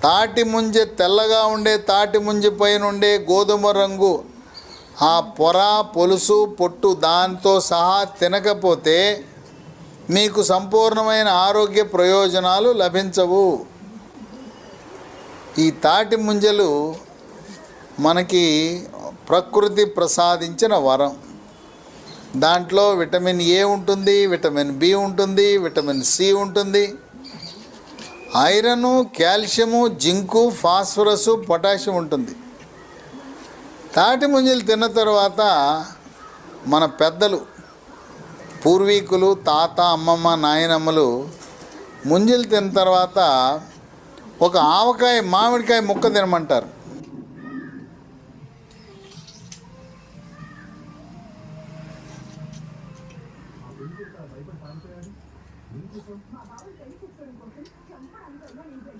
తాటి ముంజ తెల్లగా ఉండే తాటి ముంజ పైన ఉండే గోధుమ రంగు ఆ పొర పొలుసు పొట్టు దాంతో సహా తినకపోతే మీకు సంపూర్ణమైన ఆరోగ్య ప్రయోజనాలు లభించవు. ఈ తాటి ముంజలు మనకి ప్రకృతి ప్రసాదించిన వరం. దాంట్లో విటమిన్ ఏ ఉంటుంది, విటమిన్ బి ఉంటుంది, విటమిన్ సి ఉంటుంది, iron, calcium, zinc, phosphorus, potassium ఉంటుంది. తాటి ముంజలు తిన్న తర్వాత మన పెద్దలు, పూర్వీకులు, తాత, అమ్మమ్మ, నాయనమ్మలు ముంజలు తిన్న తర్వాత ఒక ఆవకాయ, మామిడికాయ ముక్క తినమంటారు.